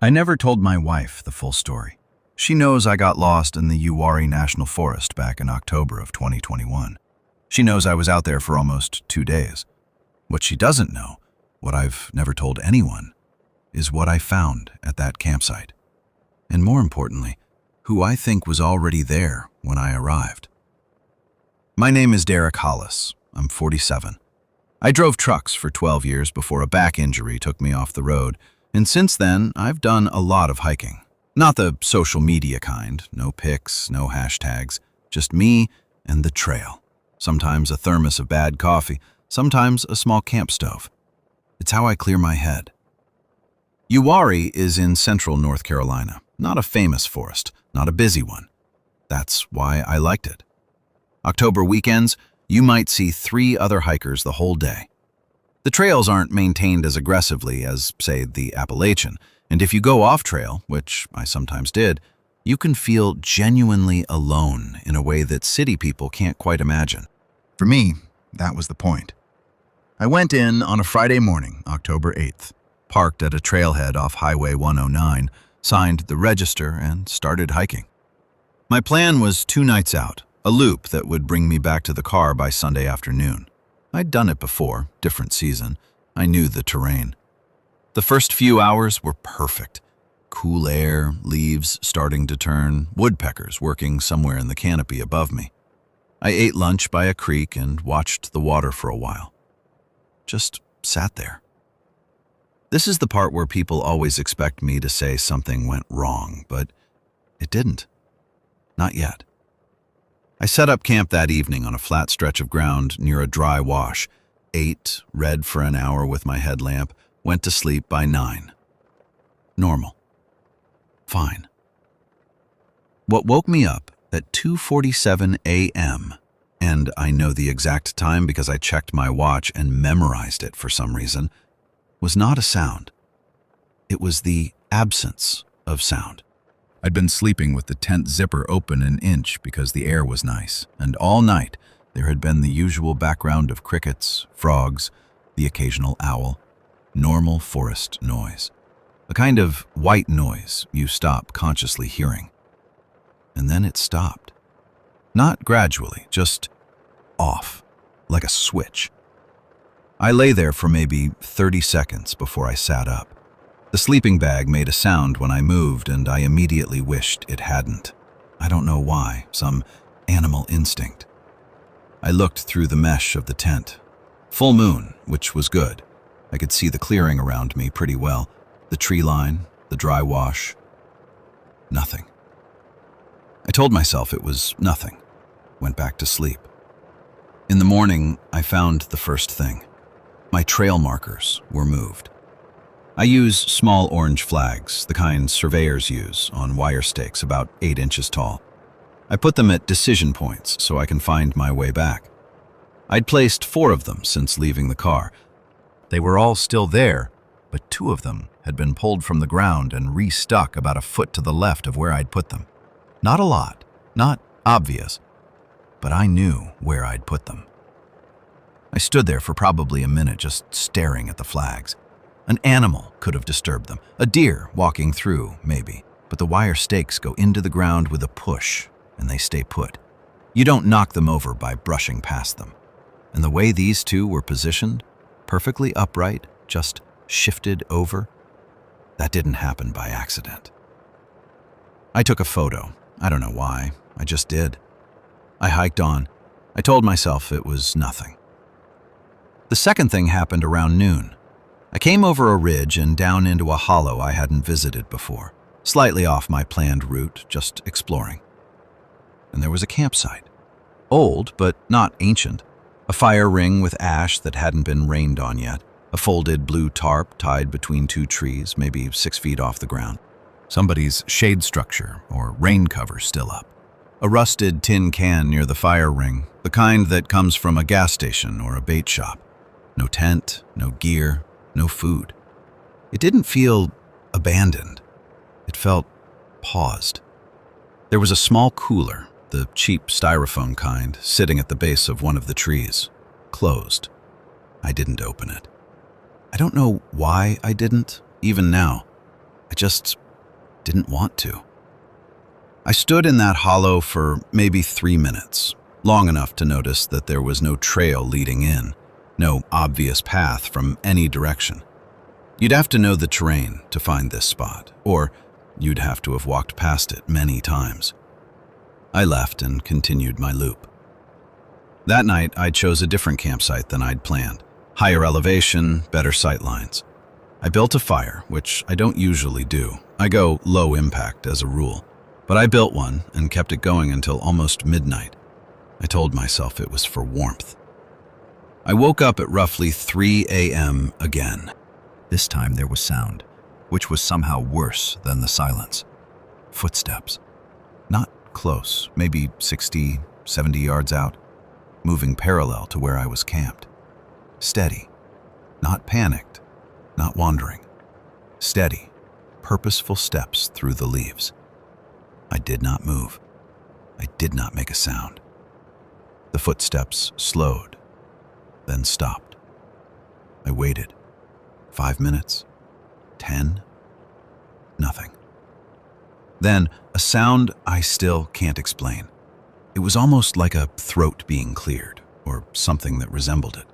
I never told my wife the full story. She knows I got lost in the Uwharrie National Forest back in October of 2021. She knows I was out there for almost 2 days. What she doesn't know, what I've never told anyone, is what I found at that campsite. And more importantly, who I think was already there when I arrived. My name is Derek Hollis. I'm 47. I drove trucks for 12 years before a back injury took me off the road, and since then, I've done a lot of hiking. Not the social media kind, no pics, no hashtags, just me and the trail. Sometimes a thermos of bad coffee, sometimes a small camp stove. It's how I clear my head. Uwharrie is in central North Carolina, not a famous forest, not a busy one. That's why I liked it. October weekends, you might see 3 other hikers the whole day. The trails aren't maintained as aggressively as, say, the Appalachian, and if you go off-trail, which I sometimes did, you can feel genuinely alone in a way that city people can't quite imagine. For me, that was the point. I went in on a Friday morning, October 8th, parked at a trailhead off Highway 109, signed the register, and started hiking. My plan was 2 nights out, a loop that would bring me back to the car by Sunday afternoon. I'd done it before, different season. I knew the terrain. The first few hours were perfect. Cool air, leaves starting to turn, woodpeckers working somewhere in the canopy above me. I ate lunch by a creek and watched the water for a while. Just sat there. This is the part where people always expect me to say something went wrong, but it didn't. Not yet. I set up camp that evening on a flat stretch of ground near a dry wash, ate, read for an hour with my headlamp, went to sleep by 9. Normal. Fine. What woke me up at 2:47 a.m., and I know the exact time because I checked my watch and memorized it for some reason, was not a sound. It was the absence of sound. I'd been sleeping with the tent zipper open an inch because the air was nice, and all night there had been the usual background of crickets, frogs, the occasional owl, normal forest noise. A kind of white noise you stop consciously hearing. And then it stopped. Not gradually, just off, like a switch. I lay there for maybe 30 seconds before I sat up. The sleeping bag made a sound when I moved, and I immediately wished it hadn't. I don't know why, some animal instinct. I looked through the mesh of the tent. Full moon, which was good. I could see the clearing around me pretty well. The tree line, the dry wash. Nothing. I told myself it was nothing. Went back to sleep. In the morning, I found the first thing. My trail markers were moved. I use small orange flags, the kind surveyors use, on wire stakes about 8 inches tall. I put them at decision points so I can find my way back. I'd placed 4 of them since leaving the car. They were all still there, but 2 of them had been pulled from the ground and restuck about a foot to the left of where I'd put them. Not a lot, not obvious, but I knew where I'd put them. I stood there for probably a minute just staring at the flags. An animal could have disturbed them, a deer walking through, maybe, but the wire stakes go into the ground with a push, and they stay put. You don't knock them over by brushing past them. And the way these 2 were positioned, perfectly upright, just shifted over, that didn't happen by accident. I took a photo. I don't know why, I just did. I hiked on. I told myself it was nothing. The second thing happened around noon. I came over a ridge and down into a hollow I hadn't visited before, slightly off my planned route, just exploring. And there was a campsite. Old, but not ancient. A fire ring with ash that hadn't been rained on yet. A folded blue tarp tied between 2 trees, maybe 6 feet off the ground. Somebody's shade structure or rain cover still up. A rusted tin can near the fire ring, the kind that comes from a gas station or a bait shop. No tent, no gear, no food. It didn't feel abandoned. It felt paused. There was a small cooler, the cheap styrofoam kind, sitting at the base of one of the trees, closed. I didn't open it. I don't know why I didn't, even now. I just didn't want to. I stood in that hollow for maybe 3 minutes, long enough to notice that there was no trail leading in, no obvious path from any direction. You'd have to know the terrain to find this spot, or you'd have to have walked past it many times. I left and continued my loop. That night, I chose a different campsite than I'd planned. Higher elevation, better sightlines. I built a fire, which I don't usually do. I go low impact as a rule. But I built one and kept it going until almost midnight. I told myself it was for warmth. I woke up at roughly 3 a.m. again. This time there was sound, which was somehow worse than the silence. Footsteps. Not close, maybe 60, 70 yards out, moving parallel to where I was camped. Steady. Not panicked, not wandering. Steady, purposeful steps through the leaves. I did not move. I did not make a sound. The footsteps slowed, then stopped. I waited. 5 minutes, 10, nothing. Then a sound I still can't explain. It was almost like a throat being cleared, or something that resembled it,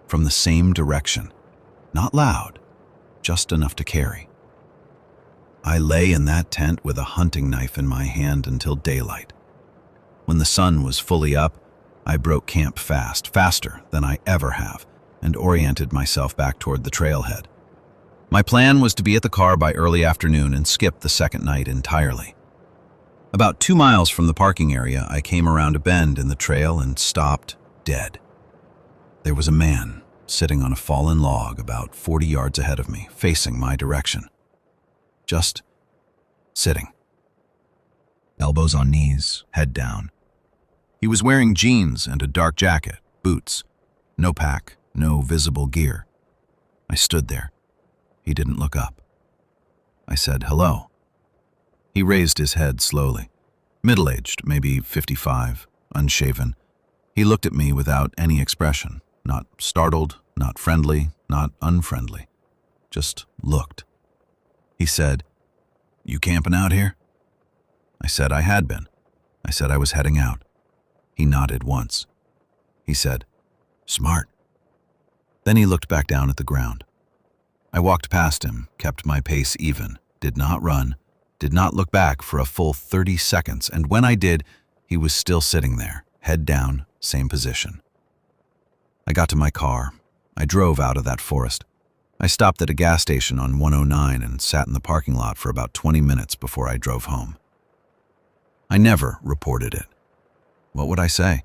from the same direction. Not loud, just enough to carry. I lay in that tent with a hunting knife in my hand until daylight. When the sun was fully up, I broke camp fast, faster than I ever have, and oriented myself back toward the trailhead. My plan was to be at the car by early afternoon and skip the second night entirely. About 2 miles from the parking area, I came around a bend in the trail and stopped dead. There was a man sitting on a fallen log about 40 yards ahead of me, facing my direction. Just sitting. Elbows on knees, head down. He was wearing jeans and a dark jacket, boots. No pack, no visible gear. I stood there. He didn't look up. I said, "Hello." He raised his head slowly. Middle-aged, maybe 55, unshaven. He looked at me without any expression. Not startled, not friendly, not unfriendly. Just looked. He said, "You camping out here?" I said I had been. I said I was heading out. He nodded once. He said, "Smart." Then he looked back down at the ground. I walked past him, kept my pace even, did not run, did not look back for a full 30 seconds, and when I did, he was still sitting there, head down, same position. I got to my car. I drove out of that forest. I stopped at a gas station on 109 and sat in the parking lot for about 20 minutes before I drove home. I never reported it. What would I say?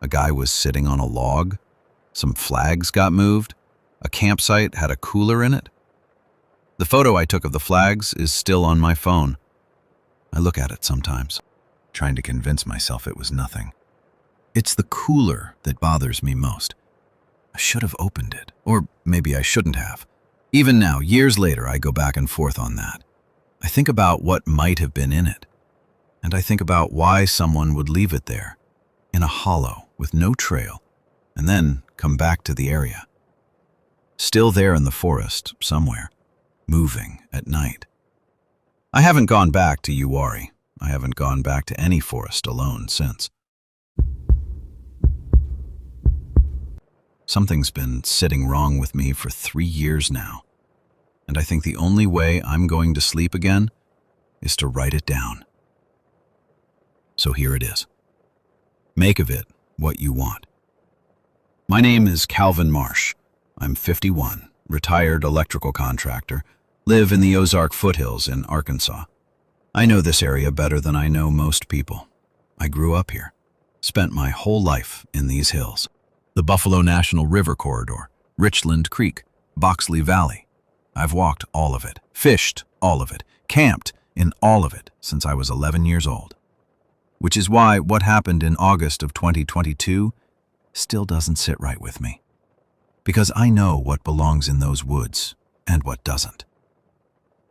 A guy was sitting on a log? Some flags got moved? A campsite had a cooler in it? The photo I took of the flags is still on my phone. I look at it sometimes, trying to convince myself it was nothing. It's the cooler that bothers me most. I should have opened it, or maybe I shouldn't have. Even now, years later, I go back and forth on that. I think about what might have been in it, and I think about why someone would leave it there, in a hollow with no trail, and then come back to the area. Still there in the forest, somewhere, moving at night. I haven't gone back to Uwharrie. I haven't gone back to any forest alone since. Something's been sitting wrong with me for 3 years now, and I think the only way I'm going to sleep again is to write it down. So here it is. Make of it what you want. My name is Calvin Marsh. I'm 51, retired electrical contractor, live in the Ozark foothills in Arkansas. I know this area better than I know most people. I grew up here, spent my whole life in these hills. The Buffalo National River Corridor, Richland Creek, Boxley Valley. I've walked all of it, fished all of it, camped in all of it since I was 11 years old. Which is why what happened in August of 2022 still doesn't sit right with me. Because I know what belongs in those woods and what doesn't.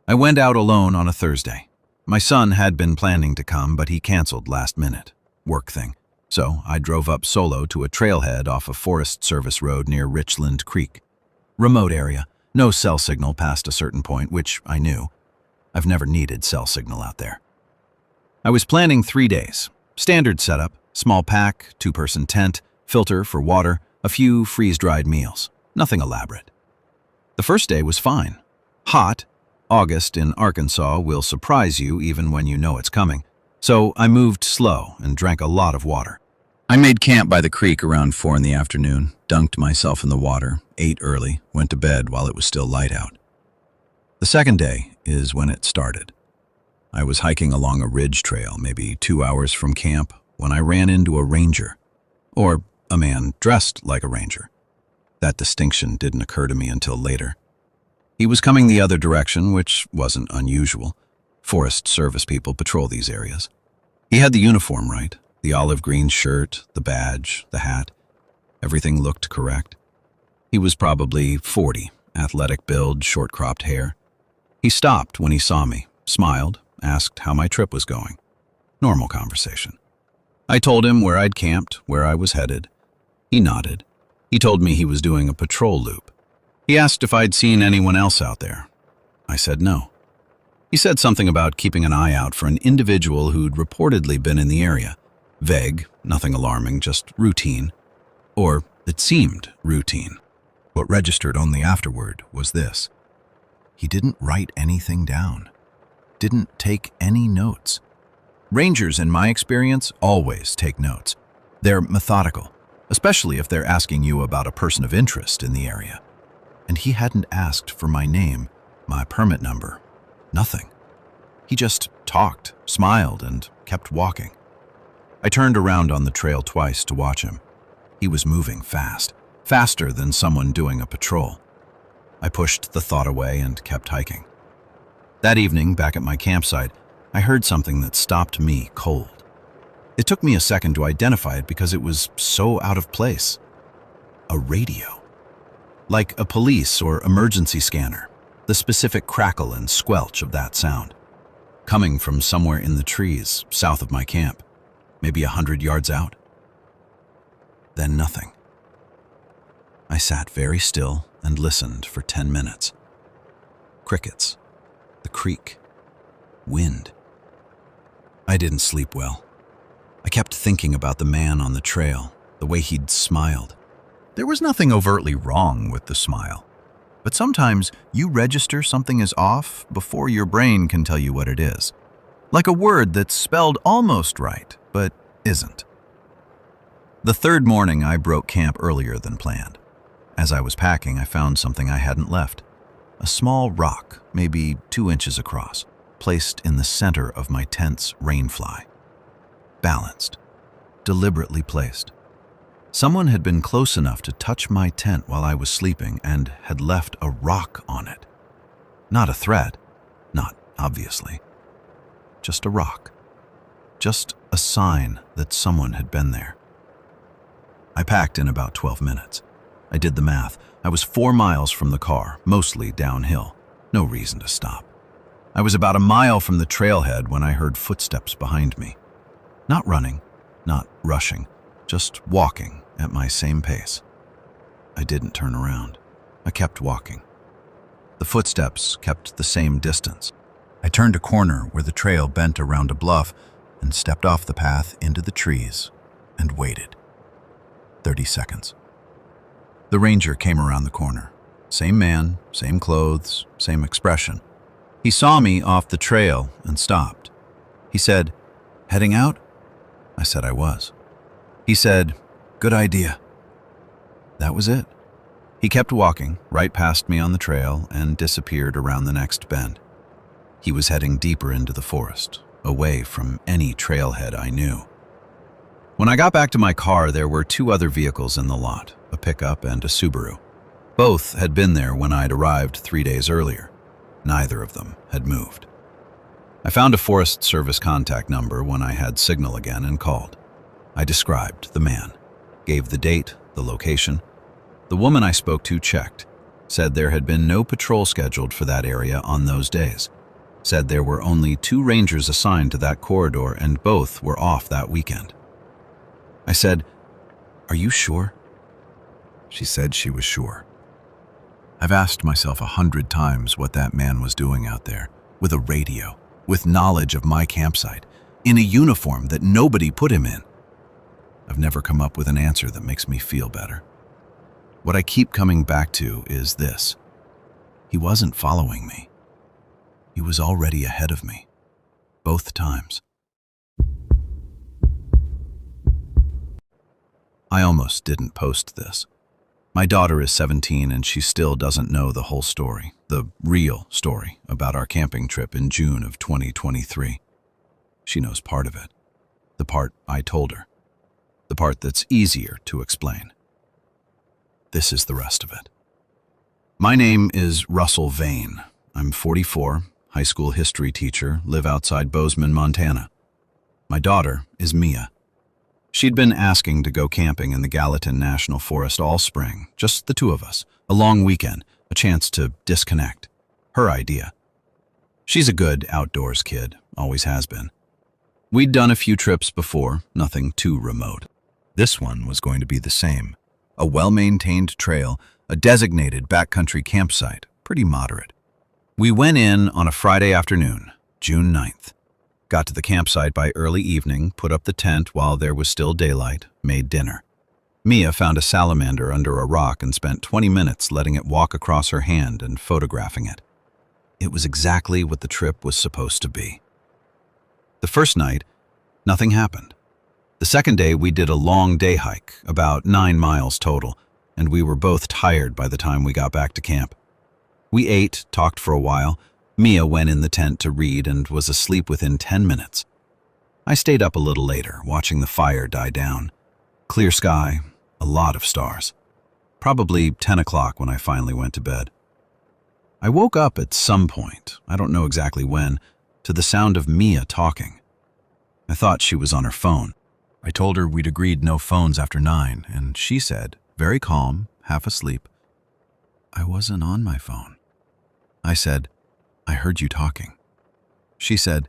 I went out alone on a Thursday. My son had been planning to come, but he canceled last minute. Work thing. So I drove up solo to a trailhead off a Forest Service road near Richland Creek. Remote area, no cell signal past a certain point, which I knew. I've never needed cell signal out there. I was planning 3 days. Standard setup, small pack, 2-person tent, filter for water, a few freeze-dried meals. Nothing elaborate. The first day was fine. Hot. August in Arkansas will surprise you even when you know it's coming. So I moved slow and drank a lot of water. I made camp by the creek around 4 in the afternoon, dunked myself in the water, ate early, went to bed while it was still light out. The second day is when it started. I was hiking along a ridge trail, maybe 2 hours from camp, when I ran into a ranger, or a man dressed like a ranger. That distinction didn't occur to me until later. He was coming the other direction, which wasn't unusual. Forest Service people patrol these areas. He had the uniform right, the olive green shirt, the badge, the hat. Everything looked correct. He was probably 40, athletic build, short-cropped hair. He stopped when he saw me, smiled, asked how my trip was going. Normal conversation. I told him where I'd camped, where I was headed. He nodded. He told me he was doing a patrol loop. He asked if I'd seen anyone else out there. I said no. He said something about keeping an eye out for an individual who'd reportedly been in the area. Vague, nothing alarming, just routine. Or it seemed routine. What registered only afterward was this. He didn't write anything down. Didn't take any notes. Rangers, in my experience, always take notes. They're methodical, especially if they're asking you about a person of interest in the area. And he hadn't asked for my name, my permit number, nothing. He just talked, smiled, and kept walking. I turned around on the trail twice to watch him. He was moving fast, faster than someone doing a patrol. I pushed the thought away and kept hiking. That evening, back at my campsite, I heard something that stopped me cold. It took me a second to identify it because it was so out of place. A radio. Like a police or emergency scanner, the specific crackle and squelch of that sound. Coming from somewhere in the trees south of my camp, maybe 100 yards out. Then nothing. I sat very still and listened for 10 minutes. Crickets, the creek, wind. I didn't sleep well. I kept thinking about the man on the trail, the way he'd smiled. There was nothing overtly wrong with the smile, but sometimes you register something is off before your brain can tell you what it is. Like a word that's spelled almost right, but isn't. The third morning, I broke camp earlier than planned. As I was packing, I found something I hadn't left. A small rock, maybe 2 inches across, placed in the center of my tent's rainfly. Balanced, deliberately placed. Someone had been close enough to touch my tent while I was sleeping and had left a rock on it. Not a threat, not obviously. Just a rock. Just a sign that someone had been there. I packed in about 12 minutes. I did the math. I was 4 miles from the car, mostly downhill. No reason to stop. I was about a mile from the trailhead when I heard footsteps behind me. Not running, not rushing, just walking at my same pace. I didn't turn around. I kept walking. The footsteps kept the same distance. I turned a corner where the trail bent around a bluff and stepped off the path into the trees and waited. 30 seconds. The ranger came around the corner. Same man, same clothes, same expression. He saw me off the trail and stopped. He said, "Heading out?" I said I was. He said, "Good idea." That was it. He kept walking right past me on the trail and disappeared around the next bend. He was heading deeper into the forest, away from any trailhead I knew. When I got back to my car, there were 2 other vehicles in the lot, a pickup and a Subaru. Both had been there when I'd arrived 3 days earlier. Neither of them had moved. I found a Forest Service contact number when I had signal again and called. I described the man, gave the date, the location. The woman I spoke to checked, said there had been no patrol scheduled for that area on those days, said there were only 2 rangers assigned to that corridor and both were off that weekend. I said, "Are you sure?" She said she was sure. I've asked myself 100 times what that man was doing out there, with a radio, with knowledge of my campsite, in a uniform that nobody put him in. I've never come up with an answer that makes me feel better. What I keep coming back to is this. He wasn't following me. He was already ahead of me, both times. I almost didn't post this. My daughter is 17 and she still doesn't know the whole story, the real story about our camping trip in June of 2023. She knows part of it, the part I told her, the part that's easier to explain. This is the rest of it. My name is Russell Vane. I'm 44, high school history teacher, live outside Bozeman, Montana. My daughter is Mia. She'd been asking to go camping in the Gallatin National Forest all spring, just the two of us, a long weekend, a chance to disconnect. Her idea. She's a good outdoors kid, always has been. We'd done a few trips before, nothing too remote. This one was going to be the same. A well-maintained trail, a designated backcountry campsite, pretty moderate. We went in on a Friday afternoon, June 9th. Got to the campsite by early evening, put up the tent while there was still daylight, made dinner. Mia found a salamander under a rock and spent 20 minutes letting it walk across her hand and photographing it. It was exactly what the trip was supposed to be. The first night, nothing happened. The second day, we did a long day hike, about 9 miles total, and we were both tired by the time we got back to camp. We ate, talked for a while. Mia went in the tent to read and was asleep within 10 minutes. I stayed up a little later, watching the fire die down. Clear sky, a lot of stars. Probably 10 o'clock when I finally went to bed. I woke up at some point, I don't know exactly when, to the sound of Mia talking. I thought she was on her phone. I told her we'd agreed no phones after 9, and she said, very calm, half asleep, I wasn't on my phone. I said, I heard you talking. She said,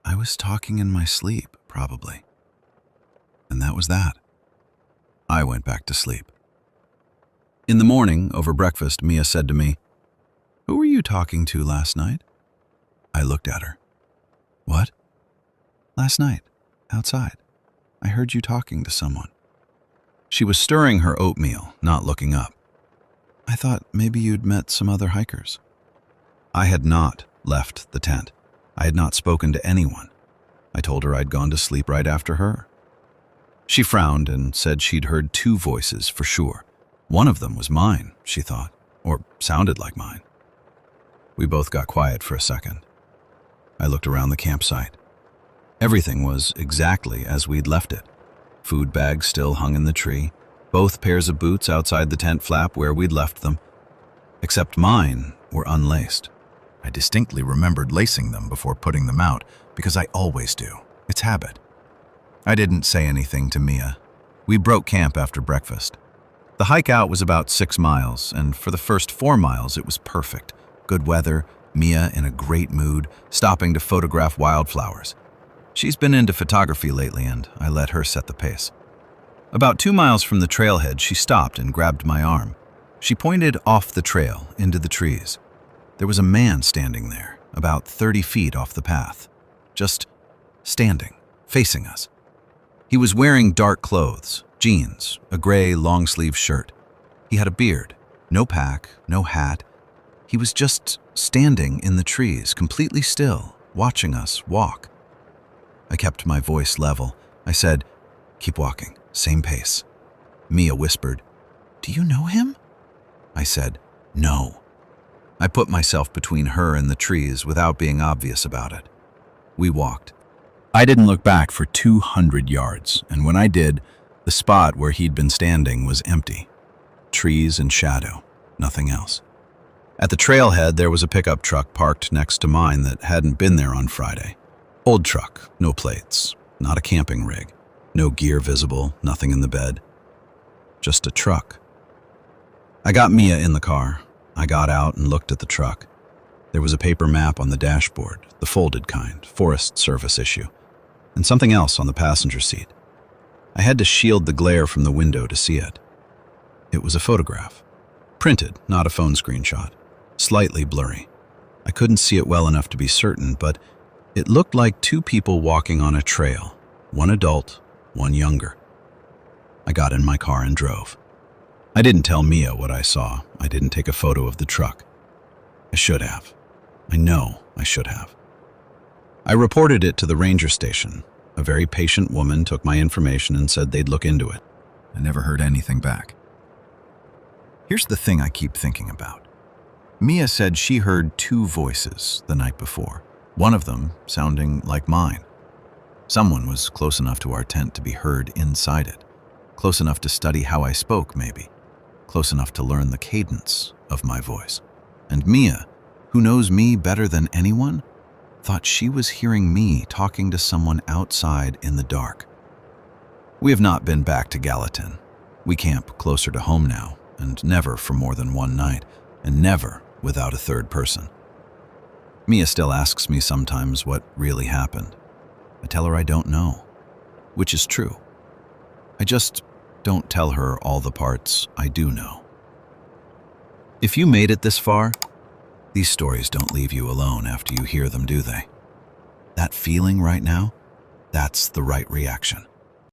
I was talking in my sleep, probably. And that was that. I went back to sleep. In the morning, over breakfast, Mia said to me, Who were you talking to last night? I looked at her. What? Last night, outside. I heard you talking to someone. She was stirring her oatmeal, not looking up. I thought maybe you'd met some other hikers. I had not left the tent. I had not spoken to anyone. I told her I'd gone to sleep right after her. She frowned and said she'd heard 2 voices for sure. One of them was mine, she thought, or sounded like mine. We both got quiet for a second. I looked around the campsite. Everything was exactly as we'd left it. Food bags still hung in the tree, both pairs of boots outside the tent flap where we'd left them, except mine were unlaced. I distinctly remembered lacing them before putting them out, because I always do. It's habit. I didn't say anything to Mia. We broke camp after breakfast. The hike out was about 6 miles, and for the first 4 miles it was perfect. Good weather, Mia in a great mood, stopping to photograph wildflowers. She's been into photography lately, and I let her set the pace. About 2 miles from the trailhead, she stopped and grabbed my arm. She pointed off the trail, into the trees. There was a man standing there, about 30 feet off the path. Just standing, facing us. He was wearing dark clothes, jeans, a gray long-sleeve shirt. He had a beard, no pack, no hat. He was just standing in the trees, completely still, watching us walk. I kept my voice level. I said, Keep walking, same pace. Mia whispered, Do you know him? I said, No. I put myself between her and the trees without being obvious about it. We walked. I didn't look back for 200 yards, and when I did, the spot where he'd been standing was empty. Trees and shadow, nothing else. At the trailhead, there was a pickup truck parked next to mine that hadn't been there on Friday. Old truck, no plates, not a camping rig, no gear visible, nothing in the bed. Just a truck. I got Mia in the car. I got out and looked at the truck. There was a paper map on the dashboard, the folded kind, Forest Service issue, and something else on the passenger seat. I had to shield the glare from the window to see it. It was a photograph. Printed, not a phone screenshot. Slightly blurry. I couldn't see it well enough to be certain, but it looked like two people walking on a trail, one adult, one younger. I got in my car and drove. I didn't tell Mia what I saw. I didn't take a photo of the truck. I should have. I know I should have. I reported it to the ranger station. A very patient woman took my information and said they'd look into it. I never heard anything back. Here's the thing I keep thinking about. Mia said she heard two voices the night before, one of them sounding like mine. Someone was close enough to our tent to be heard inside it, close enough to study how I spoke, maybe, close enough to learn the cadence of my voice. And Mia, who knows me better than anyone, thought she was hearing me talking to someone outside in the dark. We have not been back to Gallatin. We camp closer to home now, and never for more than one night, and never without a third person. Mia still asks me sometimes what really happened. I tell her I don't know, which is true. I just don't tell her all the parts I do know. If you made it this far, these stories don't leave you alone after you hear them, do they? That feeling right now, that's the right reaction.